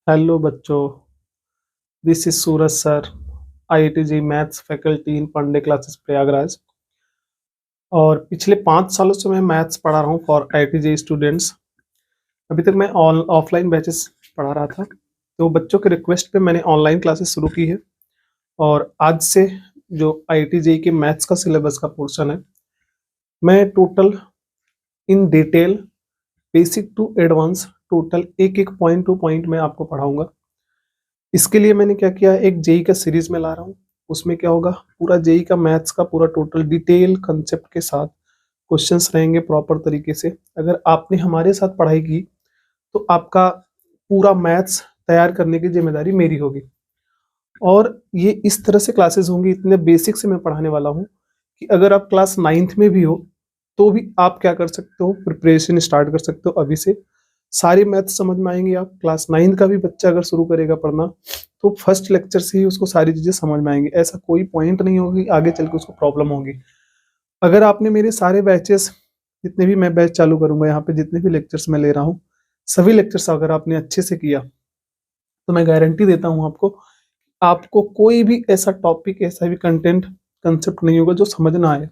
Hello बच्चों, this is Suraj sir, IIT JEE maths faculty in Pandey classes Prayagraj. और पिछले 5 सालों से मैं मैथ्स पढ़ा रहा हूँ फॉर आईआईटी जी स्टूडेंट्स। अभी तक मैं ऑफलाइन बैचेस पढ़ा रहा था, तो बच्चों के रिक्वेस्ट पे मैंने ऑनलाइन क्लासेस शुरू की है। और आज से जो आईआईटी जी के मैथ्स का सिलेबस का पोर्शन है, मैं total in detail basic to advance total एक एक पॉइंट टू पॉइंट में आपको पढ़ाऊंगा। इसके लिए मैंने क्या किया, एक जेई का सीरीज में ला रहा हूँ। उसमें क्या होगा, पूरा जेई का मैथ्स का पूरा टोटल डिटेल कंसेप्ट के साथ क्वेश्चंस रहेंगे प्रॉपर तरीके से। अगर आपने हमारे साथ पढ़ाई की तो आपका पूरा मैथ्स तैयार करने की जिम्मेदारी मेरी होगी। और ये इस तरह से क्लासेस होंगी, इतने बेसिक से मैं पढ़ाने वाला हूँ कि अगर आप क्लास 9th में भी हो तो भी आप क्या कर सकते हो, प्रिपरेशन स्टार्ट कर सकते हो अभी से। सारी मैथ्स समझ में आएंगी। आप क्लास 9th का भी बच्चा अगर शुरू करेगा पढ़ना तो फर्स्ट लेक्चर से ही उसको सारी चीजें समझ में आएंगी। ऐसा कोई पॉइंट नहीं होगी आगे चल के उसको प्रॉब्लम होगी। अगर आपने मेरे सारे बैचेस, जितने भी मैं बैच चालू करूंगा यहाँ पे, जितने भी लेक्चर्स मैं ले रहा हूँ, सभी लेक्चर्स अगर आपने अच्छे से किया तो मैं गारंटी देता हूँ आपको, आपको कोई भी ऐसा टॉपिक, ऐसा भी कंटेंट कंसेप्ट नहीं होगा जो समझ ना आए।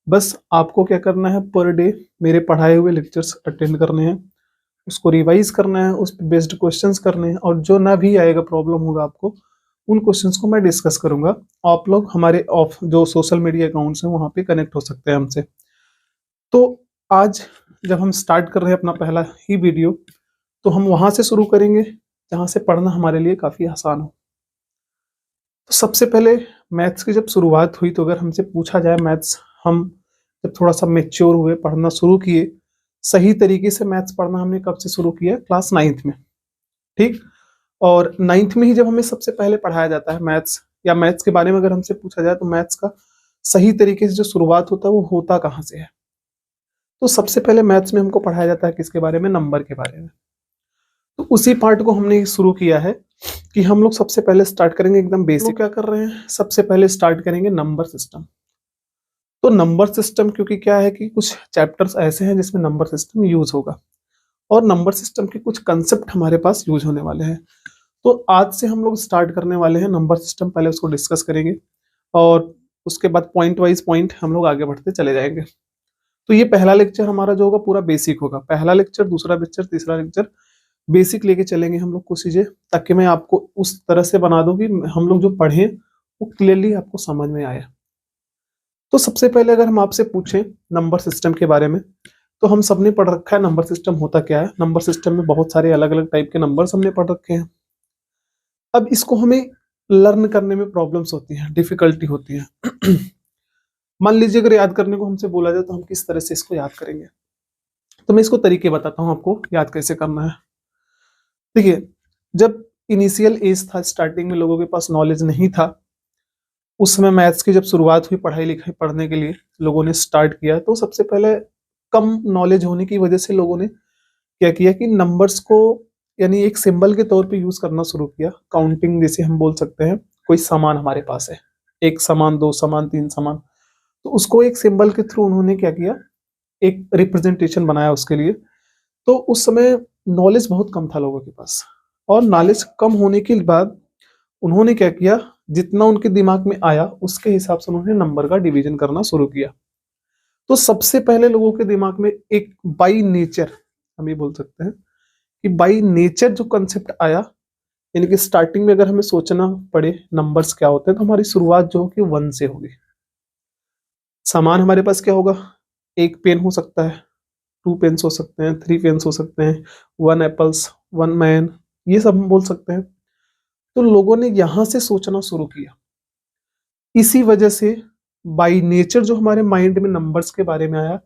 बस आपको क्या करना है, पर डे मेरे पढ़ाए हुए लेक्चर्स अटेंड करने हैं, उसको रिवाइज करना है, उस पर बेस्ड क्वेश्चंस करने हैं, और जो ना भी आएगा, प्रॉब्लम होगा आपको, उन क्वेश्चंस को मैं डिस्कस करूंगा। आप लोग हमारे ऑफ जो सोशल मीडिया अकाउंट्स हैं वहां पे कनेक्ट हो सकते हैं हमसे। तो आज जब हम स्टार्ट कर रहे हैं अपना पहला ही वीडियो, तो हम वहां से शुरू करेंगे जहां से पढ़ना हमारे लिए काफी आसान हो। तो सबसे पहले मैथ्स की जब शुरुआत हुई, तो अगर हमसे पूछा जाए मैथ्स, हम जब थोड़ा सा मेच्योर हुए, पढ़ना शुरू किए, सही तरीके से मैथ्स पढ़ना हमने कब से शुरू किया, क्लास 9th में। ठीक। और 9th में ही जब हमें सबसे पहले पढ़ाया जाता है मैथ्स, या मैथ्स के बारे में अगर हमसे पूछा जाए तो मैथ्स का सही तरीके से जो शुरुआत होता है वो होता कहाँ से है। तो सबसे पहले मैथ्स में हमको पढ़ाया जाता है किसके बारे में, नंबर के बारे में। तो उसी पार्ट को हमने शुरू किया है कि हम लोग सबसे पहले स्टार्ट करेंगे एकदम बेसिक। क्या कर रहे हैं, सबसे पहले स्टार्ट करेंगे नंबर सिस्टम। तो नंबर सिस्टम, क्योंकि क्या है कि कुछ चैप्टर्स ऐसे हैं जिसमें नंबर सिस्टम यूज होगा, और नंबर सिस्टम के कुछ कंसेप्ट हमारे पास यूज होने वाले हैं। तो आज से हम लोग स्टार्ट करने वाले हैं नंबर सिस्टम, पहले उसको डिस्कस करेंगे और उसके बाद पॉइंट वाइज पॉइंट हम लोग आगे बढ़ते चले जाएंगे। तो ये पहला लेक्चर हमारा जो होगा पूरा बेसिक होगा। पहला लेक्चर, दूसरा लेक्चर, तीसरा लेक्चर बेसिक लेके चलेंगे हम लोग कुछ चीजें, ताकि मैं आपको उस तरह से बना दूं कि हम लोग जो पढ़ें वो क्लियरली आपको समझ में आए। तो सबसे पहले अगर हम आपसे पूछें नंबर सिस्टम के बारे में, तो हम सबने पढ़ रखा है नंबर सिस्टम होता क्या है। नंबर सिस्टम में बहुत सारे अलग अलग टाइप के नंबर्स हमने पढ़ रखे हैं। अब इसको हमें लर्न करने में प्रॉब्लम्स होती हैं, डिफिकल्टी होती है। मान लीजिए अगर याद करने को हमसे बोला जाए तो हम किस तरह से इसको याद करेंगे। तो मैं इसको तरीके बताता हूँ आपको याद कैसे करना है। देखिए, जब इनिशियल एज था, स्टार्टिंग में लोगों के पास नॉलेज नहीं था, उस समय मैथ्स की जब शुरुआत हुई पढ़ाई लिखाई पढ़ने के लिए लोगों ने स्टार्ट किया, तो सबसे पहले कम नॉलेज होने की वजह से लोगों ने क्या किया कि नंबर्स को यानी एक सिंबल के तौर पे यूज करना शुरू किया। काउंटिंग जैसे हम बोल सकते हैं, कोई सामान हमारे पास है, एक सामान, दो सामान, तीन सामान, तो उसको एक सिंबल के थ्रू उन्होंने क्या किया, एक रिप्रेजेंटेशन बनाया उसके लिए। तो उस समय नॉलेज बहुत कम था लोगों के पास, और नॉलेज कम होने के बाद उन्होंने क्या किया, जितना उनके दिमाग में आया उसके हिसाब से उन्होंने नंबर का डिवीजन करना शुरू किया। तो सबसे पहले लोगों के दिमाग में एक बाई नेचर, हम ये बोल सकते हैं कि बाई नेचर जो कंसेप्ट आया, यानी कि स्टार्टिंग में अगर हमें सोचना पड़े नंबर्स क्या होते हैं, तो हमारी शुरुआत जो होगी 1 से होगी। सामान हमारे पास क्या होगा, एक पेन हो सकता है, 2 पेन्स हो सकते हैं, 3 पेन्स हो सकते हैं, 1 एप्पल्स, 1 मैन, ये सब हम बोल सकते हैं। तो लोगों ने यहां से सोचना शुरू किया। इसी वजह से बाई नेचर जो हमारे माइंड में नंबर्स के बारे में आया,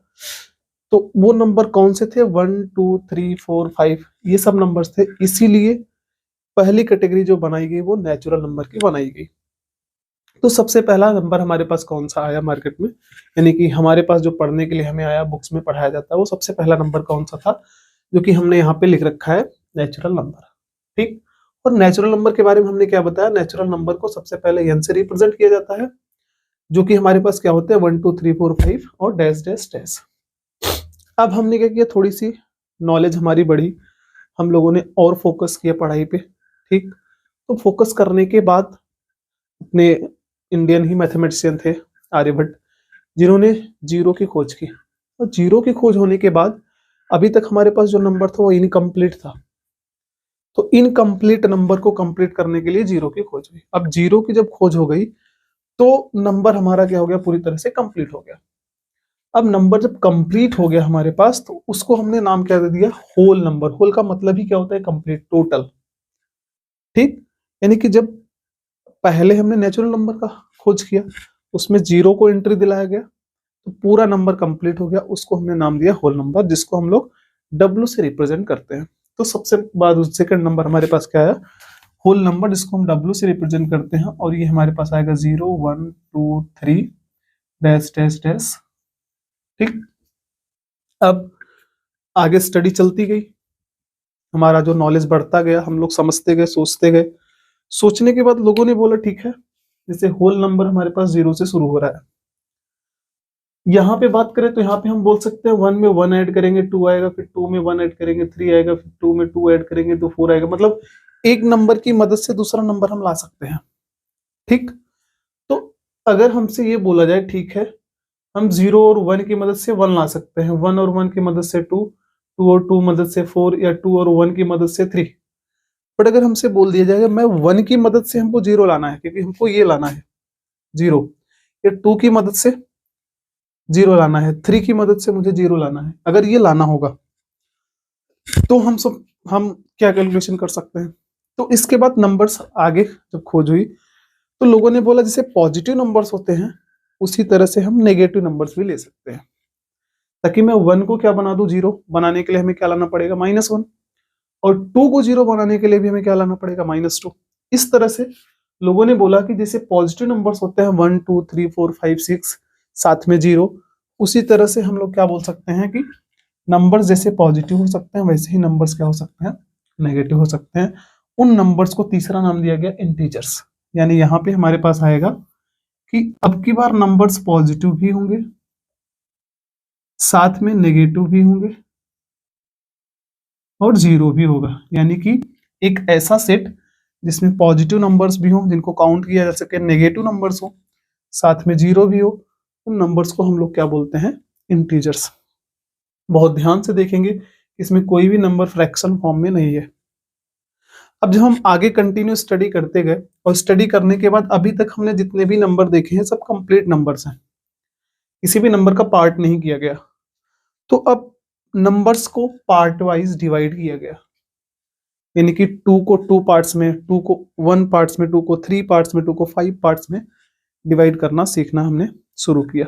तो वो नंबर कौन से थे, 1 2 3 4 5, ये सब नंबर्स थे। इसीलिए पहली कैटेगरी जो बनाई गई वो नेचुरल नंबर की बनाई गई। तो सबसे पहला नंबर हमारे पास कौन सा आया मार्केट में, यानी कि हमारे पास जो पढ़ने के लिए हमें आया, बुक्स में पढ़ाया जाता है, वो सबसे पहला नंबर कौन सा था, जो कि हमने यहाँ पे लिख रखा है, नेचुरल नंबर। ठीक। और नेचुरल नंबर के बारे में हमने क्या बताया, नेचुरल नंबर को सबसे पहले एन से रिप्रेजेंट किया जाता है, जो कि हमारे पास क्या होते हैं, 1 2 3 4 5 और डैश डैश डैश। अब हमने क्या किया, थोड़ी सी नॉलेज हमारी बढ़ी, हम लोगों ने और फोकस किया पढ़ाई पे, ठीक, तो फोकस करने के बाद अपने इंडियन ही मैथमेटिशियन थे आर्यभट्ट, जिन्होंने जीरो की खोज की। और जीरो की खोज होने के बाद अभी तक हमारे पास जो नंबर था वो इनकम्प्लीट था, तो इनकम्प्लीट नंबर को कंप्लीट करने के लिए जीरो की खोज हुई। अब जीरो की जब खोज हो गई तो नंबर हमारा क्या हो गया, पूरी तरह से कंप्लीट हो गया। अब नंबर जब कंप्लीट हो गया हमारे पास, तो उसको हमने नाम क्या दे दिया, होल नंबर। होल का मतलब ही क्या होता है, कंप्लीट, टोटल। ठीक, यानी कि जब पहले हमने नेचुरल नंबर का खोज किया, उसमें जीरो को एंट्री दिलाया गया, तो पूरा नंबर कंप्लीट हो गया, उसको हमने नाम दिया होल नंबर, जिसको हम लोग डब्ल्यू से रिप्रेजेंट करते हैं। तो सबसे बाद सेकंड नंबर हमारे पास क्या आया, होल नंबर, जिसको हम डब्ल्यू से रिप्रेजेंट करते हैं, और ये हमारे पास आएगा 0 1 2 3 डैश डैश डैश। ठीक, अब आगे स्टडी चलती गई, हमारा जो नॉलेज बढ़ता गया, हम लोग समझते गए, सोचते गए। सोचने के बाद लोगों ने बोला ठीक है, जैसे होल नंबर हमारे पास जीरो से शुरू हो रहा है, यहाँ पे बात करें तो यहाँ पे हम बोल सकते हैं वन में वन ऐड करेंगे टू आएगा, फिर टू में वन ऐड करेंगे थ्री आएगा, फिर टू में टू ऐड करेंगे तो फोर आएगा। मतलब एक नंबर की मदद से दूसरा नंबर हम ला सकते हैं। ठीक, तो अगर हमसे ये बोला जाए ठीक है, हम जीरो और वन की मदद से वन ला सकते हैं, वन और वन की मदद से टू, टू और टू मदद से फोर, या टू और वन की मदद से थ्री। बट अगर हमसे बोल दिया जाएगा मैं वन की मदद से हमको जीरो लाना है, क्योंकि हमको ये लाना है जीरो, या टू की मदद से जीरो लाना है, थ्री की मदद से मुझे जीरो लाना है, अगर ये लाना होगा तो हम क्या कैलकुलेशन कर सकते हैं। तो इसके बाद नंबर्स आगे जब खोज हुई तो लोगों ने बोला जैसे पॉजिटिव नंबर्स होते हैं उसी तरह से हम नेगेटिव नंबर्स भी ले सकते हैं। ताकि मैं वन को क्या बना दूं, जीरो बनाने के लिए हमें क्या लाना पड़ेगा, -1, और टू को जीरो बनाने के लिए भी हमें क्या लाना पड़ेगा, -2। इस तरह से लोगों ने बोला कि जैसे पॉजिटिव नंबर्स होते हैं 1 2 3 4 5 6 साथ में जीरो, उसी तरह से हम लोग क्या बोल सकते हैं कि नंबर्स जैसे पॉजिटिव हो सकते हैं वैसे ही नंबर्स क्या हो सकते हैं, नेगेटिव हो सकते हैं। उन नंबर्स को तीसरा नाम दिया गया इंटीजर्स। यानी यहाँ पे हमारे पास आएगा कि अब की बार नंबर्स पॉजिटिव भी होंगे, साथ में नेगेटिव भी होंगे, और जीरो भी होगा। यानी कि एक ऐसा सेट जिसमें पॉजिटिव नंबर्स भी हो जिनको काउंट किया जा सके, नेगेटिव नंबर्स हो, साथ में जीरो भी हो, उन नंबर्स को हम लोग क्या बोलते हैं, इंटीजर्स। बहुत ध्यान से देखेंगे, इसमें कोई भी नंबर फ्रैक्शन फॉर्म में नहीं है। अब जब हम आगे कंटिन्यू स्टडी करते गए, और स्टडी करने के बाद अभी तक हमने जितने भी नंबर देखे हैं सब कंप्लीट नंबर्स हैं, किसी भी नंबर का पार्ट नहीं किया गया। तो अब नंबर्स को पार्ट वाइज डिवाइड किया गया, यानी कि टू को टू पार्ट्स में, टू को वन पार्ट्स में, टू को थ्री पार्ट्स में, टू को फाइव पार्ट्स में डिवाइड करना सीखना हमने शुरू किया।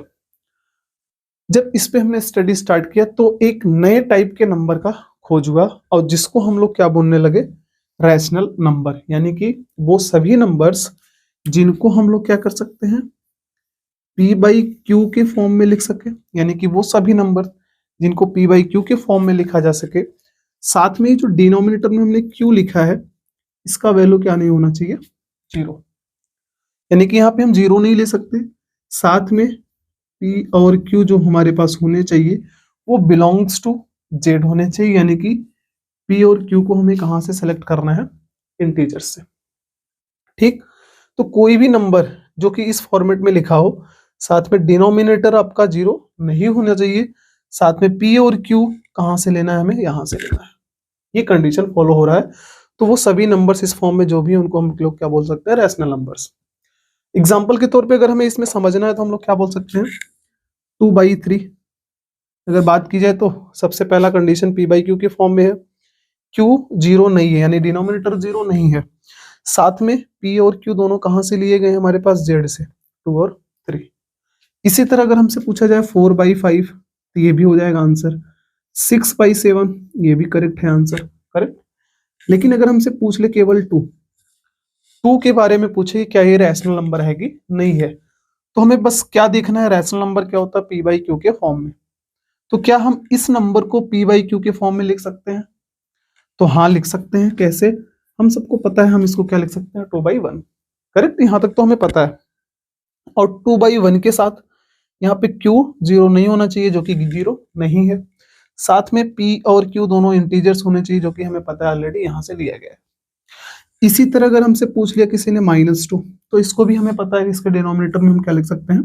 जब इस पे हमने स्टडी स्टार्ट किया तो एक नए टाइप के नंबर का खोज हुआ, और जिसको हम लोग क्या बोलने लगे, रैशनल नंबर। यानी कि वो सभी नंबर्स जिनको हम लोग क्या कर सकते हैं, p बाई क्यू के फॉर्म में लिख सके, यानी कि वो सभी नंबर जिनको p बाई क्यू के फॉर्म में लिखा जा सके। साथ में जो डिनोमिनेटर में हमने q लिखा है इसका वैल्यू क्या नहीं होना चाहिए, जीरो। यानी कि यहाँ पे हम जीरो नहीं ले सकते, साथ में p और q जो हमारे पास होने चाहिए वो बिलोंग्स टू z होने चाहिए। यानी कि p और q को हमें कहाँ से सेलेक्ट करना है, इंटीजर से। ठीक, तो कोई भी नंबर जो कि इस फॉर्मेट में लिखा हो, साथ में डिनोमिनेटर आपका जीरो नहीं होना चाहिए, साथ में p और q कहाँ से लेना है, हमें यहाँ से लेना है। ये कंडीशन फॉलो हो रहा है, तो वो सभी नंबर्स इस फॉर्म में जो भी है उनको हम लोग क्या बोल सकते हैं, रैशनल नंबर्स। एग्जाम्पल के तौर पे अगर हमें इसमें समझना है तो हम लोग क्या बोल सकते हैं, 2/3। अगर बात की जाए तो सबसे पहला कंडीशन p बाई क्यू के फॉर्म में है, q जीरो नहीं है, यानी डिनोमिनेटर जीरो नहीं है, साथ में p और q दोनों कहाँ से लिए गए हमारे पास, z से, 2 और 3। इसी तरह अगर हमसे पूछा जाए 4/5 तो ये भी हो जाएगा आंसर, 6/7 ये भी करेक्ट है आंसर, करेक्ट। लेकिन अगर हमसे पूछ ले केवल 2 के बारे में पूछे क्या ये रैशनल नंबर है कि नहीं है, तो हमें बस क्या देखना है, रैशनल नंबर क्या होता है, p बाई क्यू के फॉर्म में। तो क्या हम इस नंबर को p बाई क्यू के फॉर्म में लिख सकते हैं, तो हाँ लिख सकते हैं। कैसे, हम सबको पता है हम इसको क्या लिख सकते हैं, 2/1, करेक्ट, यहां तक तो हमें पता है। और 2/1 के साथ यहाँ पे q जीरो नहीं होना चाहिए, जो कि जीरो नहीं है, साथ में p और q दोनों इंटीजर्स होने चाहिए, जो कि हमें पता है ऑलरेडी, यहां से लिया गया है। इसी तरह अगर हमसे पूछ लिया किसी ने -2, तो इसको भी हमें पता है कि इसके डिनोमिनेटर में हम क्या लिख सकते हैं,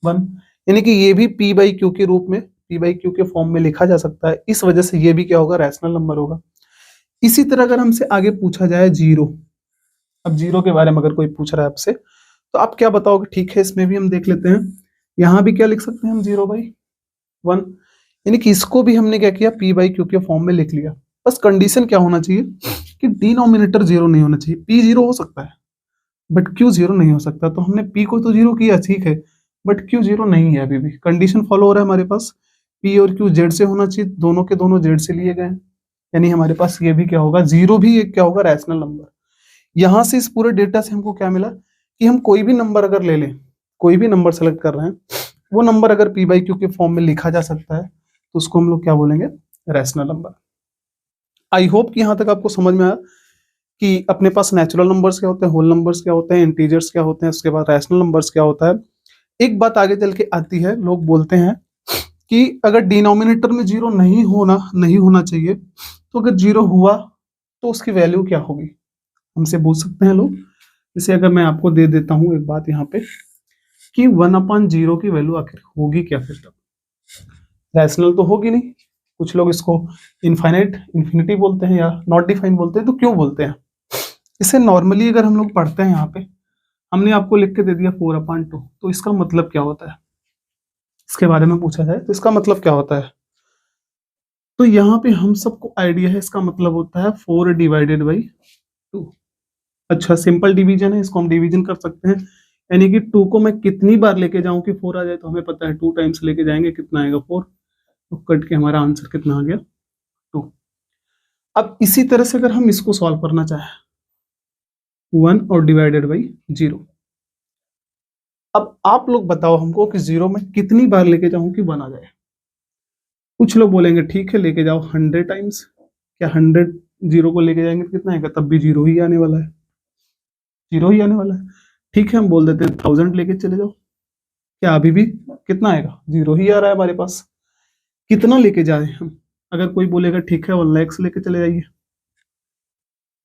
1, यानी कि ये भी p बाई क्यू के रूप में, p बाई क्यू के फॉर्म में लिखा जा सकता है। इस वजह से ये भी क्या होगा, रैशनल नंबर होगा। इसी तरह अगर हमसे आगे पूछा जाए 0, अब 0 के बारे में अगर कोई पूछ रहा है आपसे, तो आप क्या बताओगे, ठीक है इसमें भी हम देख लेते हैं, यहाँ भी क्या लिख सकते हैं हम, 0/1, यानी कि इसको भी हमने क्या किया, p बाई क्यू के फॉर्म में लिख लिया। बस कंडीशन क्या होना चाहिए कि डिनोमिनेटर 0 नहीं होना चाहिए, p 0 हो सकता है बट q 0 नहीं हो सकता। तो हमने p को तो 0 किया, ठीक है, बट q 0 नहीं है। अभी भी कंडीशन फॉलो हो रहा है हमारे पास, p और q z से होना चाहिए, दोनों के दोनों z से लिए गए, यानी हमारे पास ये भी क्या होगा, 0 भी एक क्या होगा, रैशनल नंबर। यहां से इस पूरे डेटा से हमको क्या मिला कि हम कोई भी नंबर अगर ले लें, कोई भी नंबर सेलेक्ट कर रहे हैं, वो नंबर अगर p बाई क्यू के फॉर्म में लिखा जा सकता है, तो उसको हम लोग क्या बोलेंगे, रैशनल नंबर। आई होप कि यहां तक आपको समझ में आया कि अपने पास नेचुरल नंबर्स क्या होते हैं, होल नंबर्स क्या होते हैं, इंटीजर्स क्या होते हैं, उसके बाद रैशनल नंबर्स क्या होता है। एक बात आगे चल के आती है, लोग बोलते हैं कि अगर डिनोमिनेटर में 0 नहीं होना चाहिए, तो अगर 0 हुआ तो उसकी वैल्यू क्या होगी, हमसे पूछ सकते हैं लोग। जैसे अगर मैं आपको दे देता हूं एक बात यहाँ पे कि 1/0 की वैल्यू आखिर होगी क्या, फिर तब रैशनल तो होगी नहीं। कुछ लोग इसको इन्फिनिटी बोलते हैं या नॉट डिफाइन बोलते हैं। तो क्यों बोलते हैं, इसे नॉर्मली अगर हम लोग पढ़ते हैं, यहाँ पे हमने आपको लिख के दे दिया 4/2, तो इसका मतलब क्या होता है, इसके बारे में पूछा जाए तो इसका मतलब क्या होता है। तो यहाँ पे हम सबको आइडिया है, इसका मतलब होता है 4/2। अच्छा, सिंपल डिवीजन है, इसको हम डिवीजन कर सकते हैं, यानी कि 2 को मैं कितनी बार लेके जाऊं कि 4 आ जाए, तो हमें पता है 2 टाइम्स लेके जाएंगे, कितना आएगा 4, तो कट के हमारा आंसर कितना आ गया, 2। अब इसी तरह से अगर हम इसको सॉल्व करना चाहें, 1 और डिवाइडेड बाई 0, अब आप लोग बताओ हमको कि 0 में कितनी बार लेके जाऊं कि 1 आ जाए। कुछ लोग बोलेंगे ठीक है लेके जाओ 100 टाइम्स, क्या 100 0 को लेके जाएंगे तो कितना आएगा, तब भी 0 ही आने वाला है, 0 ही आने वाला है। ठीक है, हम बोल देते हैं 1000 लेके चले जाओ, क्या अभी भी कितना आएगा, 0 ही आ रहा है हमारे पास। कितना लेके जाए हम, अगर कोई बोलेगा ठीक है 1 लाख लेके चले जाइए,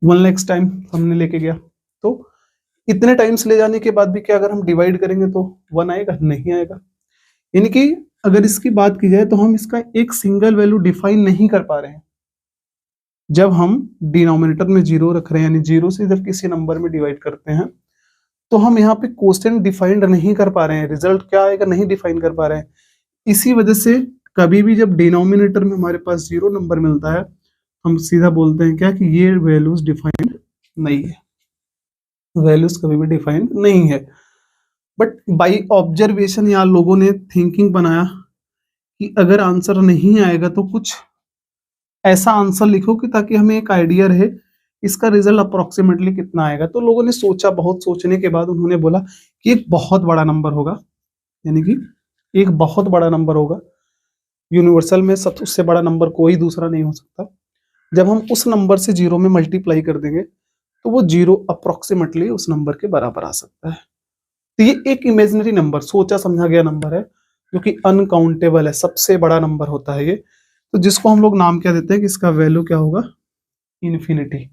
1 लाख टाइम हमने लेके गया, तो इतने टाइम्स ले जाने के बाद भी क्या अगर हम डिवाइड करेंगे तो 1 आएगा, नहीं आएगा। यानी कि अगर इसकी बात की जाए तो हम इसका एक सिंगल वैल्यू डिफाइन नहीं कर पा रहे हैं। जब हम डिनोमिनेटर में 0 रख रहे हैं, यानी 0 से जब किसी नंबर में डिवाइड करते हैं, तो हम यहाँ पे क्वेश्चन डिफाइंड नहीं कर पा रहे हैं, रिजल्ट क्या आएगा नहीं डिफाइन कर पा रहे हैं। इसी वजह से कभी भी जब डिनोमिनेटर में हमारे पास 0 नंबर मिलता है, हम सीधा बोलते हैं क्या कि ये वैल्यूज डिफाइंड नहीं है, वैल्यूज कभी भी डिफाइंड नहीं है। बट बाई ऑब्जर्वेशन या लोगों ने थिंकिंग बनाया कि अगर आंसर नहीं आएगा तो कुछ ऐसा आंसर लिखो कि ताकि हमें एक आइडिया रहे इसका रिजल्ट अप्रोक्सीमेटली कितना आएगा। तो लोगों ने सोचा, बहुत सोचने के बाद उन्होंने बोला कि एक बहुत बड़ा नंबर होगा, यानी कि एक बहुत बड़ा नंबर होगा, यूनिवर्सल में सब उससे बड़ा नंबर कोई दूसरा नहीं हो सकता। जब हम उस नंबर से 0 में मल्टीप्लाई कर देंगे तो वो 0 अप्रोक्सीमेटली उस नंबर के बराबर आ सकता है। तो ये एक इमेजिनरी नंबर, सोचा समझा गया नंबर है, जो कि अनकाउंटेबल है, सबसे बड़ा नंबर होता है ये। तो जिसको हम लोग नाम क्या देते हैं कि इसका वैल्यू क्या होगा, इन्फिनिटी।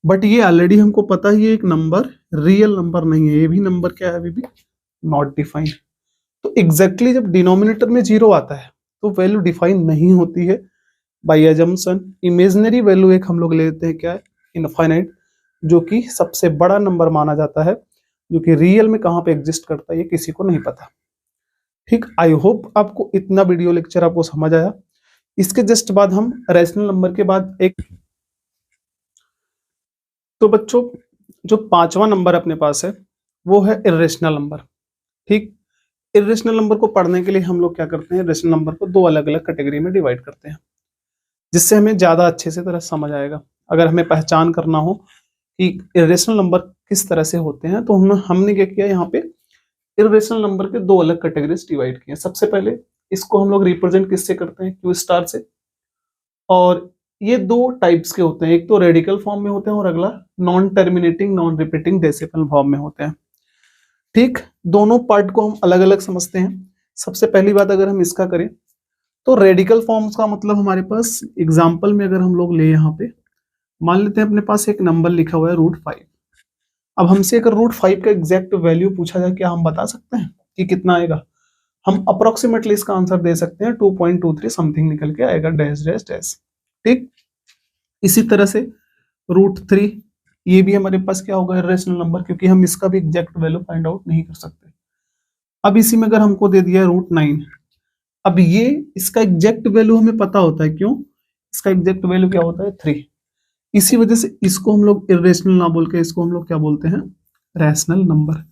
बट ये ऑलरेडी हमको पता है ये एक नंबर रियल नंबर नहीं है, ये भी नंबर क्या है, अभी भी नॉट डिफाइंड। तो एग्जैक्टली जब डिनोमिनेटर में 0 आता है तो वैल्यू डिफाइन नहीं होती है, बाय अजम्पशन इमेजिनरी वैल्यू एक हम लोग लेते हैं, क्या है, इनफाइनाइट, जो कि सबसे बड़ा नंबर माना जाता है, जो कि रियल में कहाँ पे एग्जिस्ट करता है ये किसी को नहीं पता। ठीक, आई होप आपको इतना वीडियो लेक्चर आपको समझ आया। इसके जस्ट बाद हम रैशनल नंबर के बाद एक, तो बच्चों जो 5वां नंबर अपने पास है वो है इर्रेशनल नंबर। ठीक, इर्रेशनल नंबर को पढ़ने के लिए हम लोग क्या करते हैं, इर्रेशनल नंबर को 2 अलग अलग कैटेगरी में डिवाइड करते हैं, जिससे हमें ज्यादा अच्छे से तरह समझ आएगा। अगर हमें पहचान करना हो कि इर्रेशनल नंबर किस तरह से होते हैं, तो हमने क्या किया, यहाँ पे इर्रेशनल नंबर के 2 अलग कैटेगरीज डिवाइड किए। सबसे पहले इसको हम लोग रिप्रेजेंट किससे करते हैं, क्यू स्टार से। और ये 2 टाइप्स के होते हैं, एक तो रेडिकल फॉर्म में होते हैं और अगला non terminating non repeating decimal form में होते हैं। ठीक, दोनों पार्ट को हम अलग अलग समझते हैं। सबसे पहली बात अगर हम इसका करें तो रेडिकल फॉर्म्स का मतलब हमारे पास एग्जाम्पल में अगर हम लोग ले यहाँ पे मान लेते हैं अपने पास एक नंबर लिखा हुआ है √5। अब हमसे अगर √5 का एग्जैक्ट वैल्यू पूछा जाए, क्या हम बता सकते हैं कि कितना आएगा? हम अप्रोक्सीमेटली इसका आंसर दे सकते हैं 2.23 समथिंग निकल के आएगा, डैश डैश डैश। ठीक, इसी तरह से √3, ये भी हमारे पास क्या होगा? इरेशनल नंबर, क्योंकि हम इसका भी एग्जैक्ट वैल्यू फाइंड आउट नहीं कर सकते। अब इसी में अगर हमको दे दिया √9, अब ये इसका एग्जैक्ट वैल्यू हमें पता होता है, क्यों? इसका एग्जैक्ट वैल्यू क्या होता है? 3। इसी वजह से इसको हम लोग इरेशनल ना बोल के इसको हम लोग क्या बोलते हैं? Rational number.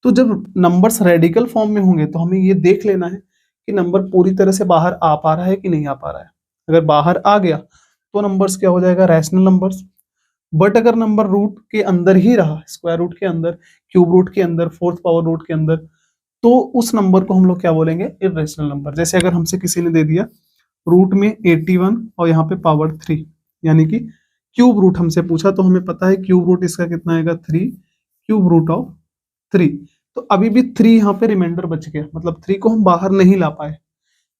तो जब नंबर्स रेडिकल फॉर्म में होंगे तो हमें ये देख लेना है कि नंबर पूरी तरह से बाहर आ पा रहा है कि नहीं आ पा रहा है। अगर बाहर आ गया तो नंबर्स क्या हो जाएगा? Rational numbers. बट अगर नंबर रूट के अंदर ही रहा, स्क्वायर रूट के अंदर, क्यूब रूट के अंदर, फोर्थ पावर रूट के अंदर, तो उस नंबर को हम लोग क्या बोलेंगे? Irrational number. जैसे अगर हमसे किसी ने दे दिया रूट में 81 और यहाँ पे पावर 3, यानी कि क्यूब रूट हमसे पूछा, तो हमें पता है क्यूब रूट इसका कितना आएगा? 3 क्यूब रूट ऑफ 3। तो अभी भी 3 यहाँ पे रिमाइंडर बच गया, मतलब 3 को हम बाहर नहीं ला पाए।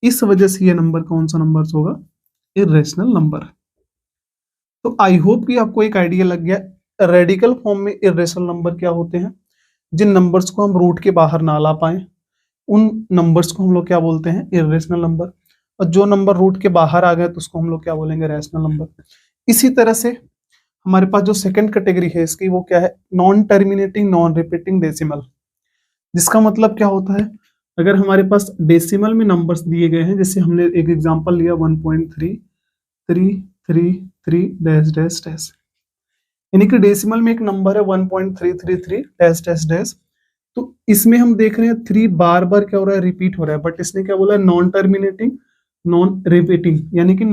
इस वजह से ये नंबर कौन सा नंबर होगा? Irrational number. तो आई होप कि आपको एक आइडिया लग गया रेडिकल फॉर्म में इरेशनल नंबर क्या होते हैं। जिन नंबर्स को हम रूट के बाहर ना ला पाए उन नंबर्स को हम लोग क्या बोलते हैं? Irrational number. और जो नंबर रूट के बाहर आ गए तो उसको हम लोग क्या बोलेंगे? Rational number. इसी तरह से हमारे पास जो सेकंड कैटेगरी है इसकी, वो क्या है? Non terminating non repeating decimal. जिसका मतलब क्या होता है? अगर हमारे पास डेसिमल में नंबर्स दिए गए हैं, जैसे हमने एक एग्जांपल लिया 1.3333 डैश डैश डैश, यानी कि डेसिमल में एक नंबर है 1.333 डैश डैश डैश। तो इसमें हम देख रहे हैं 3 बार बार क्या हो रहा है? रिपीट हो रहा है। बट इसने क्या बोला है? नॉन टर्मिनेटिंग नॉन रिपीटिंग, यानी कि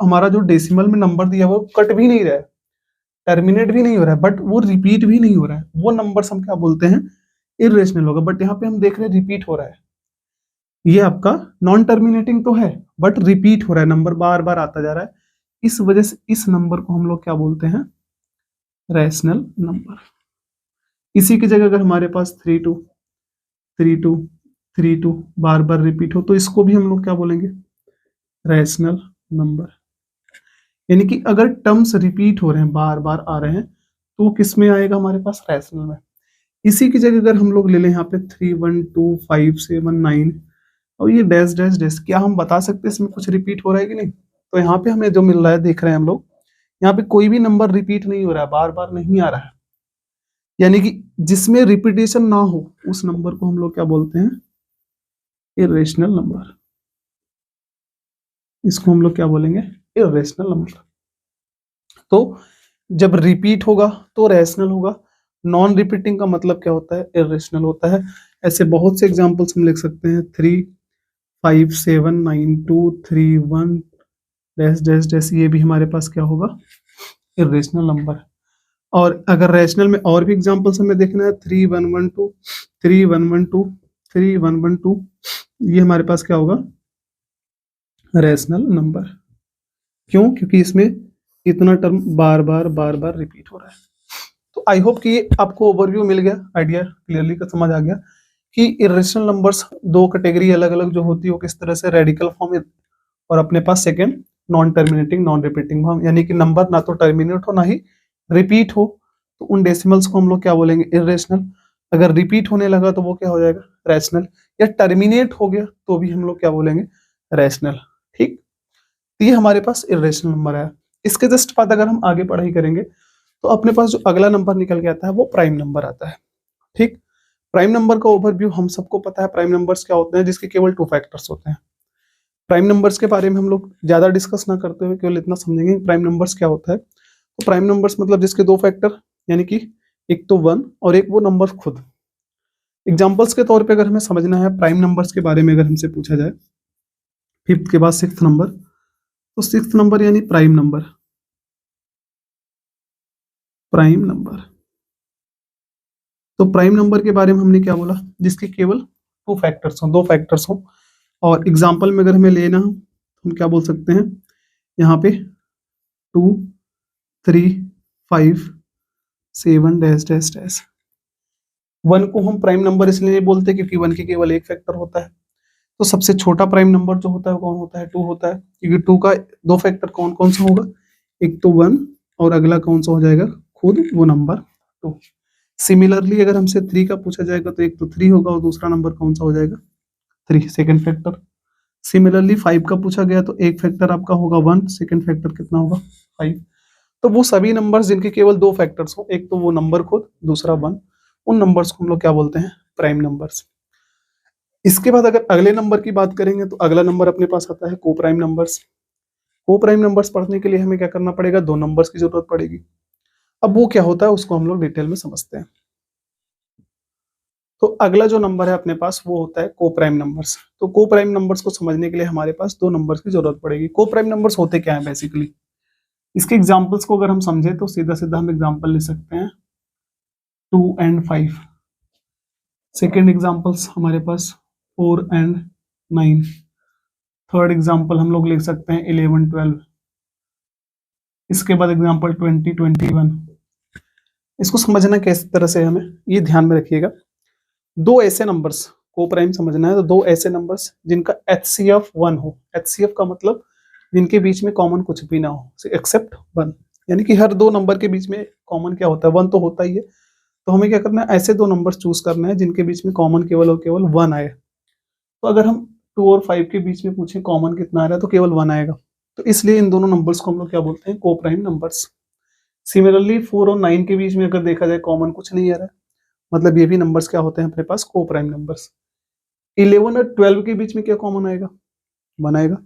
हमारा जो डेसिमल में नंबर दिया हुआ है वो कट भी नहीं रहा है, टर्मिनेट भी नहीं हो रहा है, बट वो रिपीट भी नहीं हो रहा है। वो नंबर्स हम क्या बोलते हैं? इरेशनल होगा। बट यहाँ पे हम देख रहे हैं रिपीट हो रहा है। ये आपका नॉन टर्मिनेटिंग तो है बट रिपीट हो रहा है, नंबर बार बार आता जा रहा है। इस वजह से इस नंबर को हम लोग क्या बोलते हैं? Rational number. इसी की जगह अगर हमारे पास 32 32 32 बार बार रिपीट हो तो इसको भी हम लोग क्या बोलेंगे? Rational number. यानी कि अगर टर्म्स रिपीट हो रहे हैं, बार बार आ रहे हैं, तो वो किस में आएगा? हमारे पास रैशनल में। इसी की जगह अगर हम लोग ले लें यहाँ पे 31257 और ये डैश डैश डैश, क्या हम बता सकते हैं इसमें कुछ रिपीट हो रहा है कि नहीं? तो यहाँ पे हमें जो मिल रहा है, देख रहे हैं हम लोग, यहाँ पे कोई भी नंबर रिपीट नहीं हो रहा है, बार बार नहीं आ रहा है। यानी कि जिसमें रिपीटेशन ना हो उस नंबर को हम लोग क्या बोलते हैं? Irrational number. इसको हम लोग क्या बोलेंगे? Irrational number. तो जब रिपीट होगा तो रैशनल होगा, नॉन रिपीटिंग का मतलब क्या होता है? इरेशनल होता है। ऐसे बहुत से एग्जांपल्स हम लिख सकते हैं, 3579231 डैश डैश डैश, ये भी हमारे पास क्या होगा? Irrational number. और अगर रैशनल में और भी एग्जांपल्स हमें देखना है, 3112 ये हमारे पास क्या होगा? Rational number. क्यों? क्योंकि इसमें इतना टर्म बार बार रिपीट हो रहा है। तो आई होप कि आपको ओवरव्यू मिल गया, आइडिया क्लियरली का समझ आ गया कि इरेशनल नंबर्स दो कैटेगरी अलग अलग जो होती है वो किस तरह से रेडिकल फॉर्म, और अपने पास second non terminating non repeating form, यानी कि नंबर ना तो टर्मिनेट हो ना ही रिपीट हो, तो उन डेसिमल्स को हम लोग क्या बोलेंगे? इरेशनल। अगर रिपीट होने लगा तो वो क्या हो जाएगा? रैशनल। या टर्मिनेट हो गया तो भी हम लोग क्या बोलेंगे? रैशनल। ठीक, तो ये हमारे पास इरेशनल नंबर है। इसके जस्ट बाद अगर हम आगे पढ़ाई करेंगे तो अपने पास जो अगला नंबर निकल के आता है वो प्राइम नंबर आता है। ठीक, प्राइम नंबर का ओवरव्यू हम सबको पता है, प्राइम नंबर्स क्या होते हैं, जिसके केवल 2 फैक्टर्स होते हैं। प्राइम नंबर्स के बारे में हम लोग ज्यादा डिस्कस ना करते हुए केवल इतना समझेंगे कि प्राइम नंबर्स क्या होता है। तो प्राइम नंबर्स मतलब जिसके 2 फैक्टर, यानी कि एक तो 1 और एक वो नंबर खुद। एग्जाम्पल्स के तौर पे अगर हमें समझना है प्राइम नंबर्स के बारे में, अगर हमसे पूछा जाए 5th के बाद 6th नंबर, तो 6th नंबर यानी प्राइम नंबर। प्राइम नंबर, तो प्राइम नंबर के बारे में हमने क्या बोला? जिसके केवल 2 फैक्टर्स हों, 2 फैक्टर्स हों। और एग्जाम्पल में अगर हमें लेना हो हम क्या बोल सकते हैं? यहाँ पे 2 3 5 7 डैश डैश डैश। 1 को हम प्राइम नंबर इसलिए नहीं बोलते क्योंकि 1 के केवल एक फैक्टर होता है। तो सबसे छोटा प्राइम नंबर जो होता है वो कौन होता है? 2 होता है, क्योंकि 2 का 2 फैक्टर कौन कौन सा होगा? एक तो 1 और अगला कौन सा हो जाएगा, खुद वो नंबर 2। सिमिलरली अगर हमसे 3 का पूछा जाएगा तो एक तो 3 होगा और दूसरा नंबर कौन सा हो जाएगा, 3 सेकेंड फैक्टर। सिमिलरली 5 का पूछा गया तो एक फैक्टर आपका होगा 1, सेकेंड फैक्टर कितना होगा 5। तो वो सभी नंबर्स जिनके केवल 2 फैक्टर्स हो, एक तो वो नंबर खुद, दूसरा 1, उन नंबर्स को हम लोग क्या बोलते हैं, प्राइम नंबर्स। इसके बाद अगर अगले नंबर की बात करेंगे तो अगला नंबर अपने पास आता है को प्राइम नंबर्स। को प्राइम नंबर्स पढ़ने के लिए हमें क्या करना पड़ेगा, 2 नंबर्स की जरूरत पड़ेगी। अब वो क्या होता है उसको हम लोग डिटेल में समझते हैं। तो अगला जो नंबर है अपने पास वो होता है को प्राइम नंबर्स। तो को प्राइम नंबर्स को समझने के लिए हमारे पास 2 नंबर्स की जरूरत पड़ेगी। को प्राइम नंबर्स होते क्या है बेसिकली, इसके एग्जांपल्स को अगर हम समझे तो सीधा सीधा हम एग्जांपल ले सकते हैं 2 and 5। सेकेंड एग्जांपल्स हमारे पास 4 and 9। थर्ड एग्जांपल हम लोग लिख सकते हैं 11 12। इसके बाद एग्जांपल 20 21। इसको समझना किस तरह से, हमें ये ध्यान में रखिएगा, 2 ऐसे नंबर्स को प्राइम समझना है तो 2 ऐसे नंबर्स जिनका HCF 1 हो। HCF का मतलब जिनके बीच में कॉमन कुछ भी ना हो एक्सेप्ट 1, यानी कि हर 2 नंबर के बीच में कॉमन क्या होता है, 1 तो होता ही है। तो हमें क्या करना है, ऐसे 2 नंबर्स चूज करना है जिनके बीच में कॉमन केवल और केवल 1 आए। तो अगर हम 2 और 5 के बीच में पूछें कॉमन कितना आ रहा है तो केवल 1 आएगा। तो इसलिए इन दोनों नंबर्स को हम लोग क्या बोलते हैं, को प्राइम नंबर्स। सिमिलरली 4 और 9 के बीच में अगर देखा जाए कॉमन कुछ नहीं आ रहा है, मतलब ये भी नंबर्स क्या होते हैं अपने पास, को प्राइम नंबर्स। 11 और 12 के बीच में क्या कॉमन आएगा, 1 आएगा।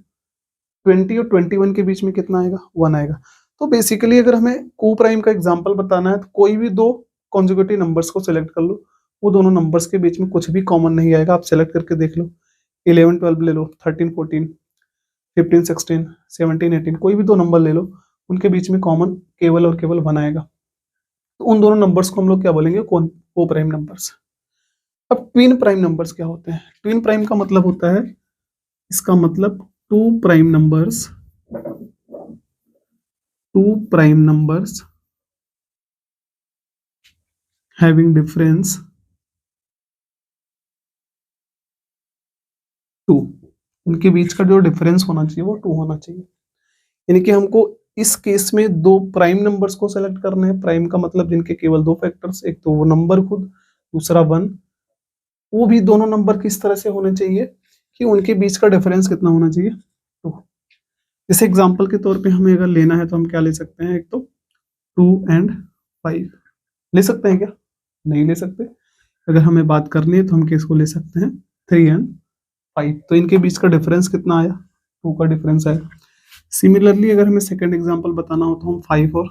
20 और 21 के बीच में कितना आएगा, 1 आएगा। तो बेसिकली अगर हमें को प्राइम का एग्जांपल बताना है तो कोई भी 2 कॉन्जुगेटिव नंबर्स को सिलेक्ट कर लो, वो दोनों नंबर्स के बीच में कुछ भी कॉमन नहीं आएगा। आप सिलेक्ट करके देख लो, 11 12 ले लो, 13 14, 15 16, 17 18, कोई भी 2 नंबर ले लो, उनके बीच में कॉमन केवल और केवल 1 आएगा। तो उन दोनों नंबर्स को हम लोग क्या बोलेंगे, को प्राइम नंबर्स। अब ट्विन प्राइम नंबर्स क्या होते हैं, ट्विन प्राइम का मतलब होता है, इसका मतलब 2 prime numbers, 2 prime numbers having difference 2, उनके बीच का जो डिफरेंस होना चाहिए वो 2 होना चाहिए। यानी कि हमको इस केस में 2 प्राइम नंबर्स को सेलेक्ट करना है। प्राइम का मतलब जिनके केवल 2 फैक्टर्स, एक तो वो नंबर खुद, दूसरा 1। वो भी दोनों नंबर किस तरह से होने चाहिए कि उनके बीच का डिफरेंस कितना होना चाहिए, 2। जैसे एग्जांपल के तौर पे हमें अगर लेना है तो हम क्या ले सकते हैं, एक तो 2 and 5 ले सकते हैं क्या, नहीं ले सकते। अगर हमें बात करनी है तो हम किसको ले सकते हैं, 3 and 5। तो इनके बीच का डिफरेंस कितना आया, 2 का डिफरेंस आया। सिमिलरली अगर हमें सेकंड एग्जांपल बताना हो तो हम 5 और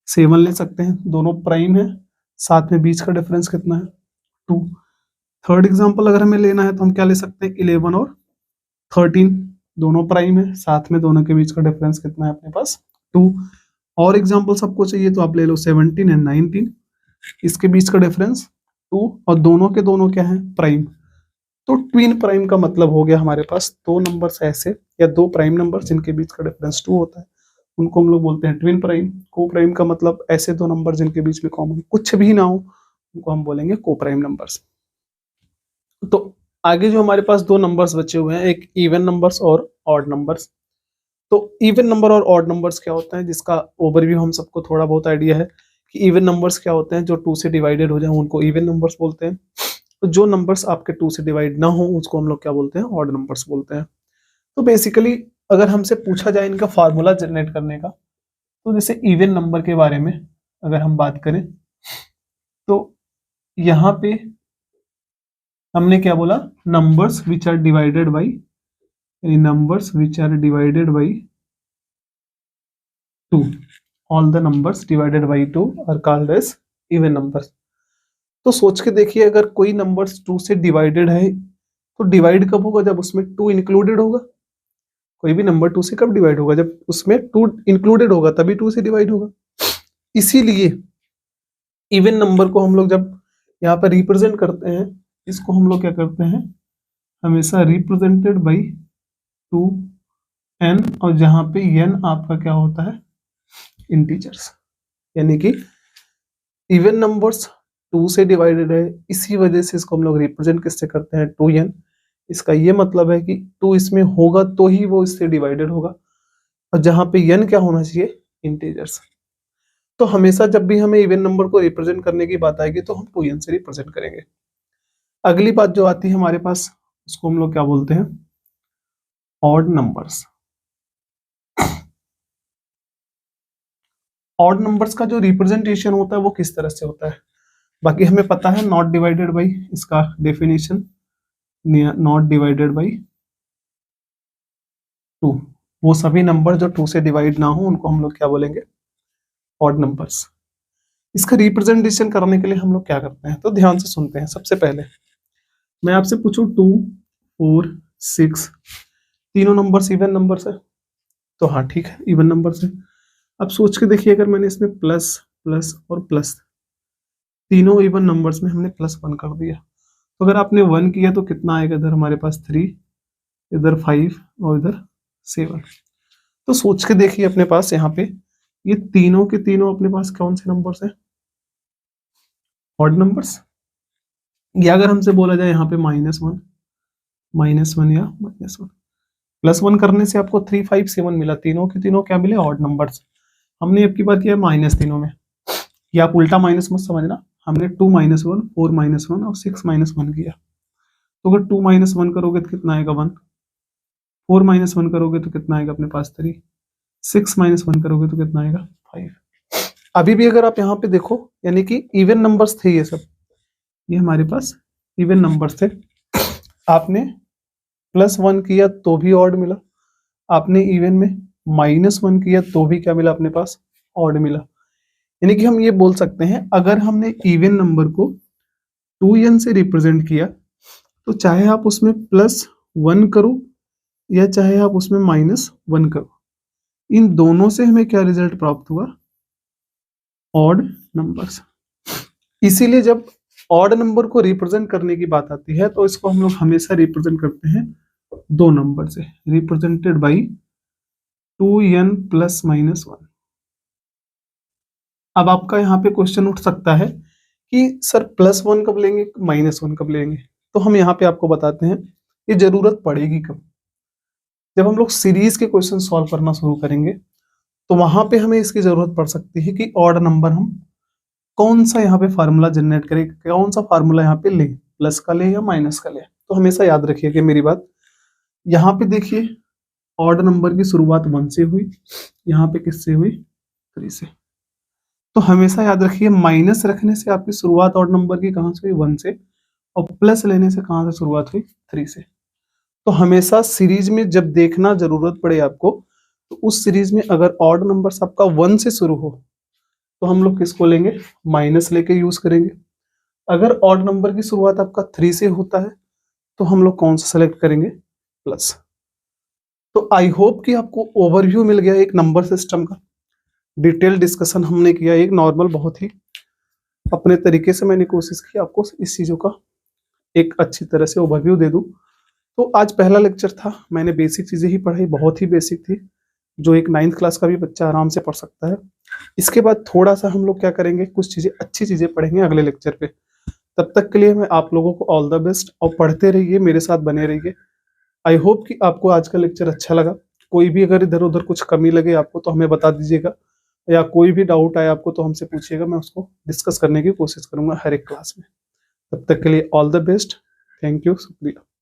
7 ले सकते हैं, दोनों प्राइम है, साथ में बीच का डिफरेंस कितना है, 2। थर्ड एग्जांपल अगर हमें लेना है तो हम क्या ले सकते हैं, 11 और 13, दोनों प्राइम है, साथ में दोनों के बीच का डिफरेंस कितना है अपने पास, 2। और एग्जांपल सबको चाहिए तो आप ले लो 17 and 19, इसके बीच का डिफरेंस 2 और दोनों के दोनों क्या है, प्राइम। तो ट्विन प्राइम का मतलब हो गया हमारे पास 2 नंबर्स ऐसे या 2 प्राइम नंबर जिनके बीच का डिफरेंस 2 होता है, उनको हम लोग बोलते हैं ट्विन प्राइम। को प्राइम का मतलब ऐसे 2 नंबर जिनके बीच में कॉमन कुछ भी ना हो, उनको हम बोलेंगे को प्राइम नंबर्स। तो आगे जो हमारे पास 2 नंबर्स बचे हुए हैं, एक इवन नंबर्स और ऑड नंबर्स। तो इवन नंबर और ऑड नंबर्स क्या होता है, जिसका ओवरव्यू हम सबको थोड़ा बहुत आइडिया है कि इवन नंबर्स क्या होते हैं, जो 2 से डिवाइडेड हो जाए उनको इवन नंबर्स बोलते हैं। तो जो नंबर्स आपके 2 से डिवाइड ना हो उसको हम लोग क्या बोलते हैं, ऑड नंबर्स बोलते हैं। तो बेसिकली अगर हमसे पूछा जाए इनका फार्मूला जनरेट करने का, तो जैसे इवन नंबर के बारे में अगर हम बात करें तो यहाँ पे हमने क्या बोला, numbers which are divided by, यानी numbers which are divided by 2, all the numbers divided by 2 are called as even numbers. तो सोच के देखिए, अगर कोई नंबर्स 2 से डिवाइडेड है तो डिवाइड कब होगा, जब उसमें 2 इंक्लूडेड होगा। कोई भी नंबर 2 से कब डिवाइड होगा, जब उसमें 2 इंक्लूडेड होगा, तभी 2 से डिवाइड होगा। इसीलिए इवन नंबर को हम लोग जब यहाँ पर रिप्रेजेंट करते हैं, इसको हम लोग क्या करते हैं, हमेशा रिप्रेजेंटेड बाई 2n, और जहां पे n आपका क्या होता है, इंटीजर्स। यानी कि इवन नंबर्स 2 से डिवाइडेड है, इसी वजह से इसको हम लोग रिप्रेजेंट किससे करते हैं, 2n। इसका ये मतलब है कि 2 इसमें होगा तो ही वो इससे डिवाइडेड होगा, और जहां पे n क्या होना चाहिए, इंटीजर्स। तो हमेशा जब भी हमें इवन नंबर को रिप्रेजेंट करने की बात आएगी तो हम 2n से रिप्रेजेंट करेंगे। अगली बात जो आती है हमारे पास, उसको हम लोग क्या बोलते हैं, ऑड नंबर्स। ऑड नंबर्स का जो रिप्रेजेंटेशन होता है वो किस तरह से होता है, बाकी हमें पता है, नॉट डिवाइडेड बाई, इसका डेफिनेशन नॉट डिवाइडेड बाई 2। वो सभी नंबर जो 2 से डिवाइड ना हो उनको हम लोग क्या बोलेंगे, ऑड नंबर्स। इसका रिप्रेजेंटेशन करने के लिए हम लोग क्या करते हैं, तो ध्यान से सुनते हैं। सबसे पहले मैं आपसे पूछूं 2, 4, 6 तीनों नंबर्स इवन नंबर्स है, तो हाँ ठीक है, इवन नंबर्स है। अब सोच के देखिए, अगर मैंने इसमें प्लस प्लस और प्लस, तीनों इवन नंबर्स में हमने +1 कर दिया, तो अगर आपने 1 किया तो कितना आएगा, इधर हमारे पास 3, इधर 5 और इधर 7। तो सोच के देखिए अपने पास यहाँ पे ये तीनों के तीनों अपने पास कौन से नंबर्स हैं, ऑड नंबर्स। या अगर हमसे बोला जाए यहाँ पे -1 या -1, +1 करने से आपको 3, 5, 7 मिला, तीनों के तीनों क्या मिले, ऑड नंबर्स। हमने अब की बार किया माइनस तीनों में, या आप उल्टा माइनस मत समझना, हमने 2 -1, 4 -1 और 6 -1 किया। तो अगर 2 -1 करोगे तो कितना आएगा 1, 4 -1 करोगे तो कितना आएगा अपने पास 3, 6 -1 करोगे तो कितना आएगा 5। अभी भी अगर आप यहाँ पे देखो, यानी कि इवन नंबर्स थे ये सब, ये हमारे पास इवन नंबर्स थे। आपने +1 किया तो भी ऑड मिला, आपने इवन में -1 किया तो भी क्या मिला अपने पास, ऑड मिला। यानी कि हम ये बोल सकते हैं, अगर हमने इवन नंबर को 2n से रिप्रेजेंट किया तो चाहे आप उसमें +1 करो या चाहे आप उसमें -1 करो, इन दोनों से हमें क्या रिजल्ट प्राप्त हुआ, ऑड नंबर्स। इसीलिए जब ऑड नंबर को रिप्रेजेंट करने की बात आती है तो इसको हम लोग हमेशा रिप्रेजेंट करते हैं 2 नंबर से, रिप्रेजेंटेड बाई 2n + -1। अब आपका यहाँ पे क्वेश्चन उठ सकता है कि सर +1 कब लेंगे, -1 कब लेंगे, तो हम यहाँ पे आपको बताते हैं ये जरूरत पड़ेगी कब, जब हम लोग सीरीज के क्वेश्चन सॉल्व करना शुरू करेंगे तो वहां पे हमें इसकी जरूरत पड़ सकती है कि ऑड नंबर हम कौन सा यहाँ पे फार्मूला जनरेट करें, कौन सा फार्मूला यहाँ पे लें, प्लस का ले या माइनस का ले। तो हमेशा याद रखिए कि मेरी बात, यहाँ पे देखिए ऑड नंबर की शुरुआत 1 से हुई, यहाँ पे किससे हुई, 3 से। तो हमेशा याद रखिए, माइनस रखने से आपकी शुरुआत ऑड नंबर की कहाँ से हुई, 1 से, और प्लस लेने से कहाँ से शुरुआत हुई, 3 से। तो हमेशा सीरीज में जब देखना जरूरत पड़े आपको, तो उस सीरीज में अगर ऑड नंबर्स आपका 1 से शुरू हो तो हम लोग किसको लेंगे, माइनस लेके यूज करेंगे। अगर ऑड नंबर की शुरुआत आपका 3 से होता है तो हम लोग कौन सा सेलेक्ट करेंगे, प्लस। तो आई होप कि आपको ओवरव्यू मिल गया एक नंबर सिस्टम का, डिटेल डिस्कशन हमने किया, एक नॉर्मल बहुत ही अपने तरीके से मैंने कोशिश की आपको इस चीजों का एक अच्छी तरह से ओवरव्यू दे दूं। तो आज पहला लेक्चर था, मैंने बेसिक चीजें ही पढ़ाई, बहुत ही बेसिक थी, जो एक 9th क्लास का भी बच्चा आराम से पढ़ सकता है। इसके बाद थोड़ा सा हम लोग क्या करेंगे, कुछ चीजें, अच्छी चीजें पढ़ेंगे अगले लेक्चर पे। तब तक के लिए मैं आप लोगों को ऑल द बेस्ट, और पढ़ते रहिए, मेरे साथ बने रहिए। आई होप कि आपको आज का लेक्चर अच्छा लगा। कोई भी अगर इधर उधर कुछ कमी लगे आपको तो हमें बता दीजिएगा, या कोई भी डाउट आए आपको तो हमसे पूछिएगा, मैं उसको डिस्कस करने की कोशिश करूंगा हर एक क्लास में। तब तक के लिए all the best, thank you, शुक्रिया।